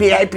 VIP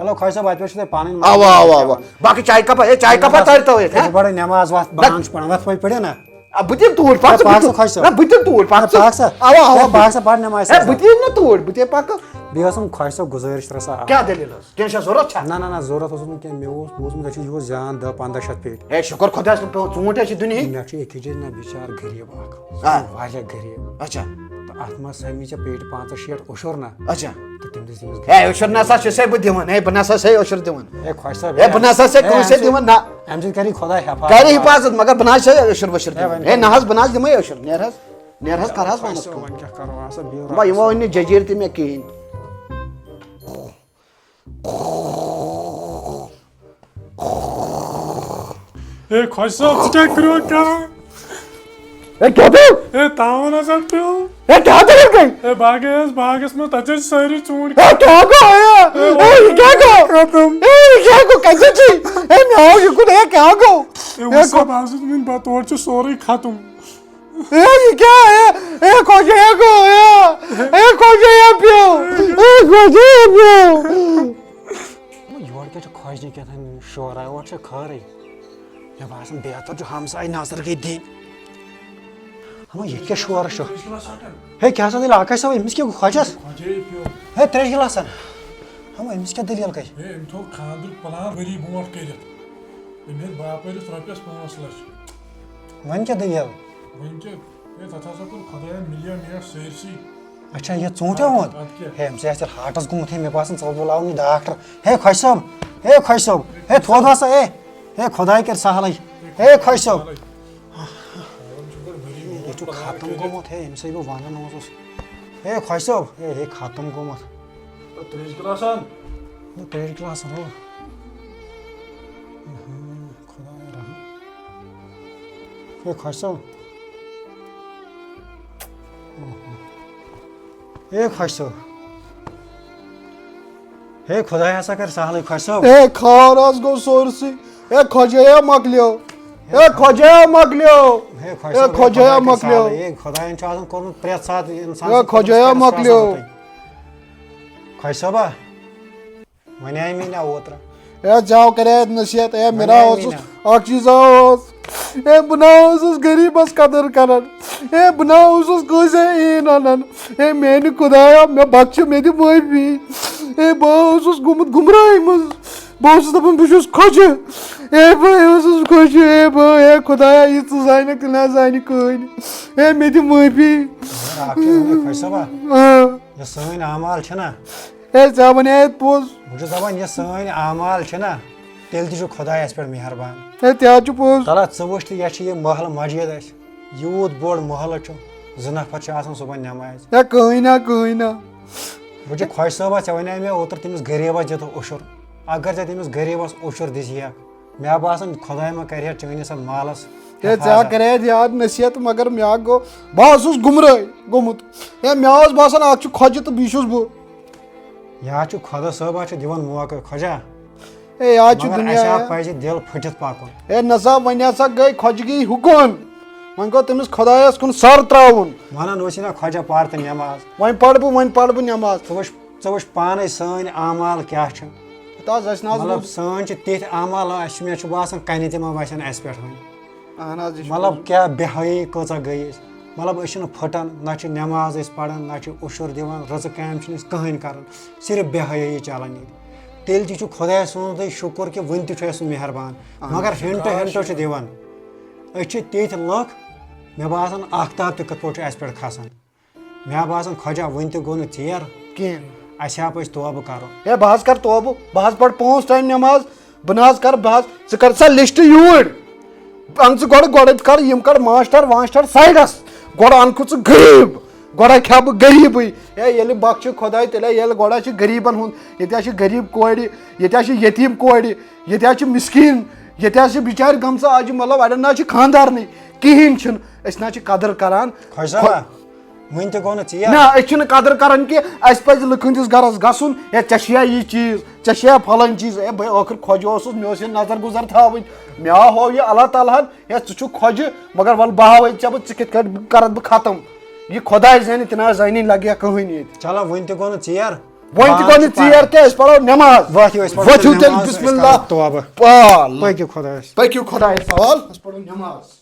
چلو خۄش صٲب اَتہِ پٮ۪ٹھ چھُ تۄہہِ پَنٕنۍ اوا اوا اوا باقٕے چاے کپا چاے کپا ترتو بڑٕ نٮ۪ماز وَتھ بہان چھُ پَران وَتھ وۄنۍ پٔرِو نا بہٕ دِمہٕ توٗرۍ پَکھ پاک صٲب خۄش صٲب بہٕ دِمہٕ توٗرۍ پَکھ پاک صٲب اوا اوا پاک صٲب بڑٕ نٮ۪ماز بہٕ دِمہٕ نہٕ توٗرۍ بہٕ دِمہٕ پَکہٕ بیٚیہِ ٲسٕم خۄش صٲب گُزٲرِش ترٛےٚ کیٛاہ دٔلیٖل ٲس کیٚنٛہہ چھا ضوٚرَتھ چھا نہ ضوٚرَتھ اوسُم نہٕ کینٛہہ مےٚ اوس بوٗزمُت تۄہہِ چھُ یِہُس جان 10-15 شیٚتھ پیٹہِ ہے شُکر خۄدایَس کُن پیوٚو ژوٗنٛٹھۍ چھِ دُنہِکۍ مےٚ چھُ أکِس جایہِ نہ بِچار غریٖب اکھ واریاہ غریٖب اچھا تہٕ اَتھ منٛز تھٲومٕژ ژےٚ پیٹہِ 5-6 اوٚشُر نا اچھا تہٕ تٔمۍ دِژ تٔمِس ہے اوٚشُر نسا چھُسے بہٕ دِوان ہے بہٕ نسا چھسے اوٚشُر دِوان ہے خۄش صٲب ہے بہٕ نسا چھسے کٲنٛسے دِوان نہ اَمہِ سۭتۍ کَری خۄداے کَرِ حِفاظت مگر بہٕ نہ حظ چھسے اوٚشُر ووٚشُر دِوان ہے نہ حظ بہٕ نہ حظ دِمے اوٚشُر نیر حظ کر حظ پانَس وۄنۍ کیٛاہ کَرو ہسا بہٕ یِمو وۄنۍ نہٕ جٔجیٖر تہِ مےٚ کِہیٖنۍ ہے خۄش صٲب ژٕ کیٛاہ کٔرِو کٲم ہے کیٛاہ پیوٚو ہے تاوَن ہسا پیوٚو ہے کیٛاہ دٔلیٖل گٔے ہے بہٕ گٔیَس باغس منٛز تَتہِ چھِ سٲری ژوٗنٛٹھۍ ہے کیٛاہ گوٚو ہے کیٛاہ گوٚو ہے کیٛاہ گوٚو کَتہِ چھِ ہے مےٚ آو یِکُن ہے کیٛاہ گوٚو ہے وٕچھ سا بہٕ حظ وٕنۍ پَتہٕ تورٕ چھُ سورُے ختم ہے یہِ کیٛاہ ہے خۄجایا گوٚو ہے خۄجایا پیوٚو ہے خۄجایا پیوٚو یورٕ کیٛاہ چھُ خۄجنہِ کیٛاہ شورا یورٕ چھِ خٲرٕے مےٚ باسان بہتر چھُ ہمساے نظر گٔے دِنۍ ہما ییٚتہِ کیٛاہ شورا چھُ ہے کیٛاہ سا دٔلیٖل آکاش صٲب أمِس کیٛاہ گوٚو خۄجس ہے 3 گِلاسن ہما أمِس کیٛاہ دٔلیٖل گٔے ہے أمۍ تھوٚو خانٛدرُک پٕلان ؤری برونٛٹھ کٔرِتھ أمۍ ہیٚتۍ باپٲرِس رۄپیَس 5 لَچھ وۄنۍ کیٛاہ دٔلیٖل وۄنۍ کیٛاہ ہے تَتھ ہسا کوٚر خۄدایَن مِلیو میٹ سٲرسٕے اچھا یہِ ژوٗنٛٹھیو ووٚن ہے أمِس آسہِ تیٚلہِ ہاٹس گوٚمُت ہے مےٚ باسان ژٕ بُلاوُن یہِ ڈاکٹر ہے خۄش صٲب ہے تھوٚد ہسا ہے خۄداے کَرِ سہلٕے ہے خۄش صٲب یہِ چھُ ختم گوٚمُت ہے ییٚمہِ سۭتۍ بہٕ وَنان اوسُس ہے خۄش صٲب ہے ختم گوٚمُت 3 گِلاسن 3 گِلاسن ہو خۄداے رحم ہے خۄش صٲب ہے خۄش صٲب ہے خۄداے ہسا کَرِ سہلٕے خۄش صٲب ہے خار حظ گوٚو سورسٕے ہے خۄجایا مۄکلیو ہے خۄجایا مۄکلیو ہے خۄجایا مۄکلیو ہے خۄدایَن چھُ آسان کوٚرمُت پرٛٮ۪تھ ساتہٕ اِنسان ہے خۄجایا مۄکلیو خۄش صٲبا وَنیٛاے مےٚ نہ اوترٕ ہے ژےٚ کَرے نصیحت ہے مےٚ نہ اوسُس اکھ چیٖزا اوس ہے بہٕ نہ اوسُس غریٖبس قدر کران ہے بہٕ نہ اوسُس کٲنٛسے عیٖن انان ہے میانہِ خۄدایا مےٚ بخشہِ مےٚ دِ معٲفی ہے بہٕ اوسُس گوٚمُت گُمراہی منٛز بہٕ اوسُس دپان بہٕ چھُس خۄجہِ ہے بہٕ اوسُس خۄجہِ ہے خۄدایا یہِ ژٕ زانکھ تیٚلہِ نہ زانہِ کٕہٕنۍ ہے مےٚ دِ معٲفی خۄش صٲبا یہِ سٲنۍ اعمال چھِنہ ہے ژےٚ ونے پوٚز بہٕ چھُس دپان یہِ سٲنۍ اعمال چھِنہ تیٚلہِ تہِ چھُ خۄداے اَسہِ پٮ۪ٹھ مہربان ہے تہِ حظ چھُ پوٚز چلو ژٕ وٕچھ تہٕ یہِ چھِ یہِ محلہٕ مسجد اَسہِ یوٗت بوٚڑ محلہٕ چھُ 2 نفر چھِ آسان صُبحن نٮ۪مازِ ہے کٕہٕنۍ نہ بہٕ چھُ خۄش صٲبا ژےٚ وَنے مےٚ اوترٕ تٔمِس غریٖبس دِتُکھ اوٚشُر اگر ژےٚ تٔمِس غریٖبس اوٚشُر دِژہکھ مےٚ باسان خۄداے ما کرِ ہا چٲنِس اتھ مالس ہے ژےٚ کرے یاد نصیحت مگر مےٚ گوٚو بہٕ اوسُس گُمراہی گوٚمُت ہے مےٚ اوس باسان اکھ چھُ خۄجہِ تہٕ بیٚیہِ چھُس بہٕ یا چھُ خۄدا صٲبا چھُ دِوان موقعہٕ خۄجا ہے آز چھُ مگر دُنیا اَسہِ پَزِ دِل پھٕٹِتھ پَکُن ہے نسا وۄنۍ ہسا گٔے خۄجگی حُکُن وۄنۍ گوٚو تٔمِس خۄدایس کُن سر تراوُن وَنان اوس نہ خۄجا پر تہٕ نٮ۪ماز وۄنۍ پرٕ بہٕ نٮ۪ماز ژٕ وٕچھ پانے سٲنۍ اعمال کیاہ چھِ مطلب سٲنۍ چھِ تِتھۍ اعمال اَسہِ مےٚ چھُ باسان کَنہِ تہِ ما وَسن اَسہِ پٮ۪ٹھ وۄنۍ اہن حظ مطلب کیاہ بے حٲیی کۭژاہ گٔے أسۍ مطلب أسۍ چھِنہٕ پھٕٹان نہ چھِ نٮ۪ماز أسۍ پران نہ چھِ اوٚشُر دِوان رٕژٕ کامہِ چھِنہٕ أسۍ کٕہٕنۍ کران صرف بے حٲیی چلان ییٚتہِ تیٚلہِ تہِ چھُ خۄداے سُنٛدُے شُکُر کہِ وُنہِ تہِ چھُ اَسہِ مہربان مگر ہِنٹو چھُ دِوان أسۍ چھِ تِتھۍ لُکھ مےٚ باسان آختاب تہِ کِتھ پٲٹھۍ چھُ اَسہِ پٮ۪ٹھ کھسان مےٚ باسان خۄجا وُنہِ تہِ گوٚو نہٕ ژیر کینٛہہ اَسہِ ہا پَزِ توبہٕ کَرُن ہے بہٕ حظ کرٕ توبہٕ بہٕ حظ پرٕ 5 ٹایم نٮ۪ماز بہٕ نہ حظ کرٕ ژٕ کر سا لسٹ یوٗرۍ اَن ژٕ گۄڈٕ کر یِم کر ماسٹر واسٹر سایڈس گۄڈٕ اَنکھٕ ژٕ غریٖب گۄڈٕ کھٮ۪مہٕ بہٕ غریٖبٕے ہے ییٚلہِ بخشہِ خۄداے تیٚلہِ ییٚلہِ گۄڈٕ چھِ غریٖبن ہُنٛد ییٚتہِ حظ چھِ غریٖب کورِ ییٚتہِ حظ چھِ یتیٖم کورِ ییٚتہِ حظ چھِ مِسکیٖن ییٚتہِ حظ چھِ بِچارِ گٔمژٕ آز چھِ مطلب اَڑٮ۪ن نہ حظ چھِ خانٛدارنٕے کِہینۍ چھِنہٕ أسۍ نہ حظ چھِ قدٕر کران وُنہِ تہِ گوٚو نہٕ ژیر نہ أسۍ چھِنہٕ قدٕر کران کینٛہہ اَسہِ پزِ لُکہٕ ہٕنٛدِس گرس گژھُن ہے ژےٚ چھُیا یہِ چیٖز ژےٚ چھُیا پھلٲنۍ چیٖز ہے بہٕ ٲخٕر خۄجہِ اوسُس مےٚ اوس یہِ نظر گُزر تھاوٕنۍ مےٚ ہو یہِ اللہ تعالیٰ ہن ہے ژٕ چھُکھ خۄجہِ مگر وَلہٕ بہٕ ہاوے ژےٚ بہٕ ژٕ کِتھ کٲٹھۍ کرکھ بہٕ ختم یہِ خۄداے زانہِ تہِ نہ حظ زانہِ لگہِ ہا کٕہٕنۍ ییٚتہِ چلو وُنہِ تہِ گوٚو نہٕ ژیر وۄنۍ تہِ گوٚو نہٕ ژیر کینٛہہ أسۍ پرو نٮ۪ماز ؤتھِو تیٚلہِ بسم اللہ توبہ پال پٔکِو خۄدایس پٔکِو خۄدایس حوال أسۍ پرو نٮ۪ماز